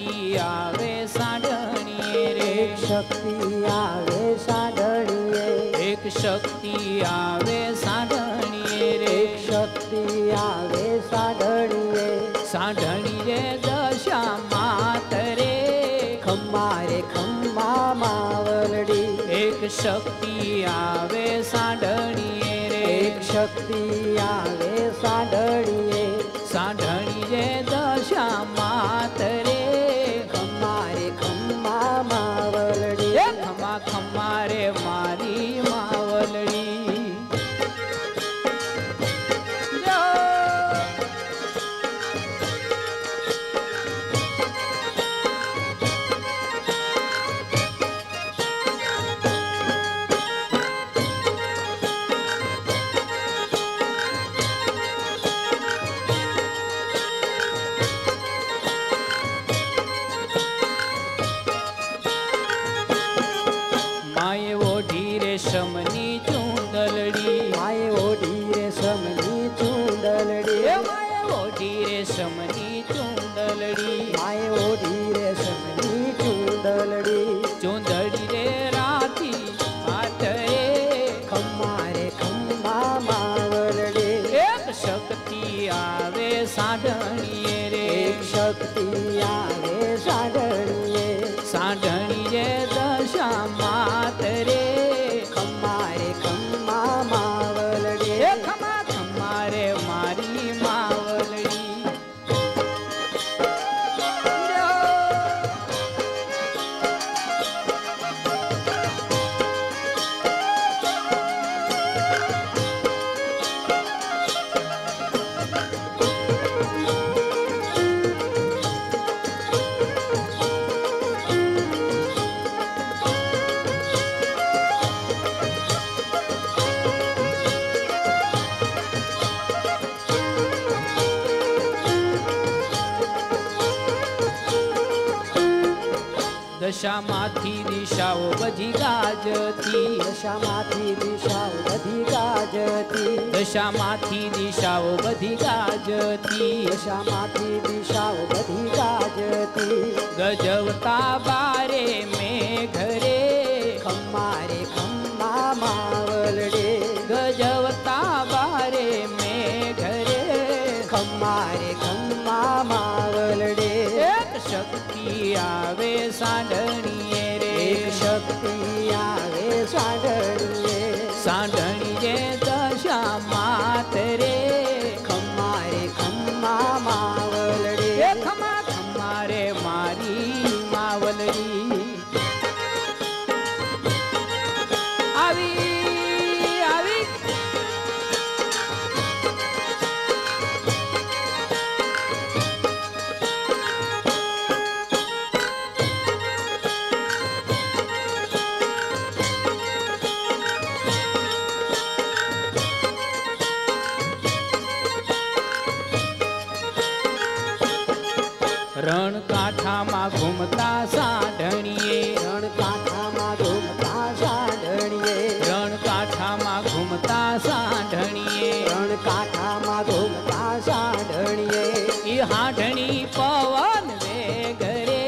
शक्ति आवे साढ़णिये रे, एक शक्ति आवे साढ़णिये, एक शक्ति आवे साढ़णिये रे, एक शक्ति आवे साढ़णिये, साढ़णिये दशा मात रे, खम्मा रे खम्मा मावलड़ी, एक शक्ति आवे साढ़णिये रे, एक शक्ति आवे साढ़णिये, साढ़णिये दशा मात रे, खम्मा रे खम्मा मावलड़ी, खम्मा खम्मा रे मारी मावलड़ी। रेशमनी चूंदलड़ी, माए ओढ़ी रेशमनी चूंदलड़ी, माए ओढ़ी रेशमनी चूंदलड़ी, माए ओढ़ी रेशमनी चूंदलड़ी, चूंदड़ी रे राती हाथ रे, खम्मा रे खम्मा मावलड़ी, एक शक्ति आवे साढ़णिये रे, एक शक्ति आवे साढ़णिये, साढ़णिये दशा मात रे, खम्मा रे खम्मा मावलड़ी, खम्मा खम्मा रे मारी मावलड़ी। દશામાંથી દિશાઓ બધી ગાજતી, દશામાંથી દિશાઓ બધી ગાજતી, દશામાંથી દિશાઓ બધી ગાજતી, દશામાંથી દિશાઓ બધી ગાજતી, ગજવતા બારે મેઘ રે, ખમ્મા રે ખમ્મા માવલડે, ગજવતા બારે મેઘ રે, ખમ્મા રે ખમ્મા માવલડે, એક શક્તિ આવે સાઢણીએ રે, એક શક્તિ આવે સાઢણીએ, સાઢણીએ દશા માત રે, ખમ્મા રે ખમ્મા માવલડે, ખમા ખમા રે મારી માવલડી. આવી આવી રણ કાંઠામાં ઘૂમતા સાઢણીએ, રણ કાંઠામાં ઘૂમતા સાઢણીએ, રણ કાંઠામાં ઘૂમતા સાઢણીએ, રણ કાંઠામાં ઘૂમતા સાઢણીએ, ઈ હાઢણી પવન વેગ રે,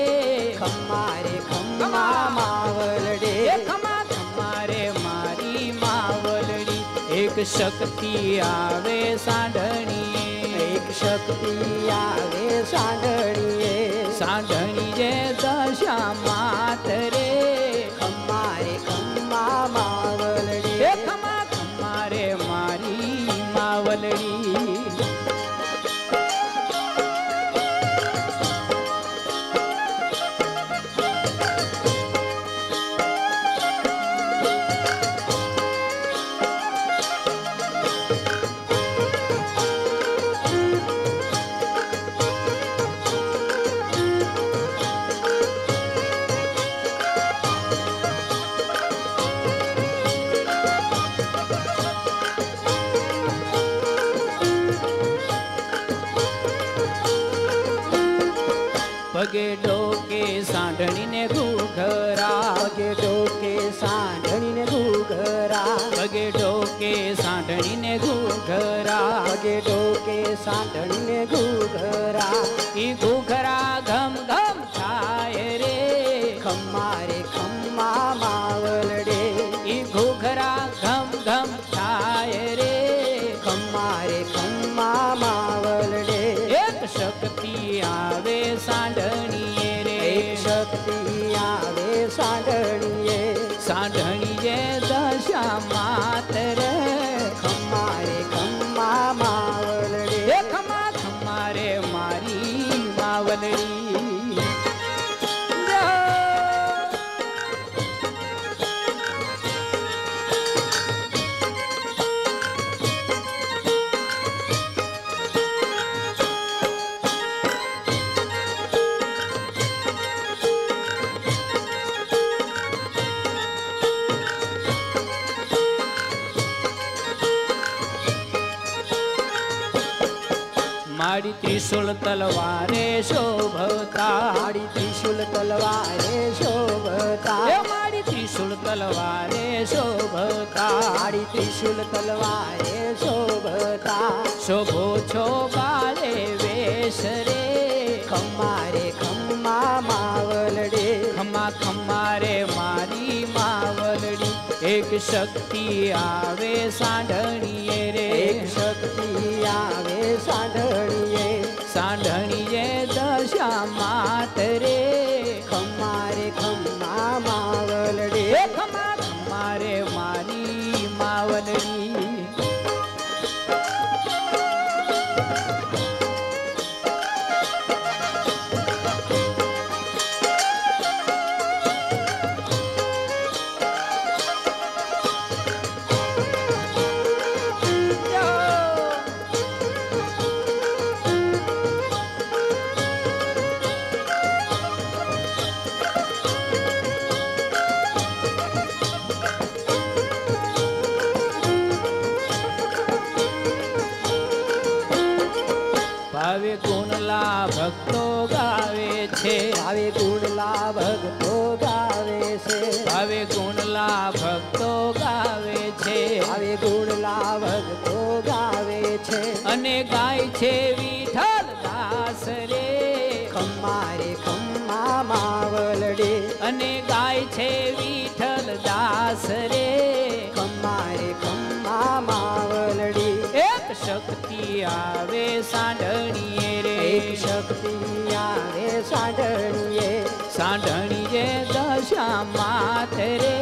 ખમ્મા રે ખમ્મા માવલડે, ખમા ખમા રે મારી માવલડી. એક શક્તિ આવે સાઢણીએ, એક શક્તિ આવે સાઢણીએ, સાઢણીએ દશા માત રે, ખમ્મા રે ખમ્મા માવલડે, ખમા ખમા રે મારી માવલડી. પગે ડોકે સાંઢણીને ઘૂઘરા, પગે ડોકે સાંઢણીને ઘૂઘરા, પગે ડોકે સાંઢણીને ઘૂઘરા, પગે ડોકે સાંઢણીને ઘૂઘરા, ઈ ઘૂઘરા ઘમ ઘમ થાય શક્તિ આવે સાંઢણીએ રે એક શક્તિ આવે સાંઢણીએ સાંઢણીએ દશા માત રે ખમ્મા રે ખમ્મા માવલડી હે ખમા ખમા રે મારી માવલડી મારી ત્રિશુલ તલવારે શોભતા મારી ત્રિશુલ તલવારે શોભતા હે મારી ત્રિશુલ તલવારે શોભતા મારી ત્રિશુલ તલવારે શોભતા શોભો છો બાલે વેશ રે ખમ્મા રે ખમ્મા માવલડી ખમા ખમા રે મારી માવલડી એક શક્તિ આવે સાંઢણીએ રે એક શક્તિ આવે સાંઢણીએ સાંઢણીએ દશા માત રે ખમ્મા રે ખમ્મા માવલડી હે ખમા ખમા રે મારી માવલડી ભાવે ગુણલા ભક્તો ગાવે છે આવે ગુણલા ભક્તો ગાવે છે ભાવે ગુણલા ભક્તો ગાવે છે આવે ગુણલા ભક્તો ગાવે છે અને ગાય છે વિઠ્ઠલ દાસ રે ખમ્મા રે ખમ્મા માવલડી અને ગાય છે વિઠ્ઠલ દાસ રે ખમ્મા રે ખમ્મા માવલડી એક શક્તિ આવે સાંઢણીએ રે એક શક્તિ આવે સાંઢણીએ સાંઢણીએ દશા માત રે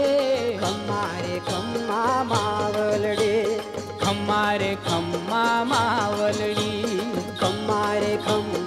ખમ્મા રે ખમ્મા માવલડી ખમા રે ખમા માવલડી ખમ્મા રે ખમ્મા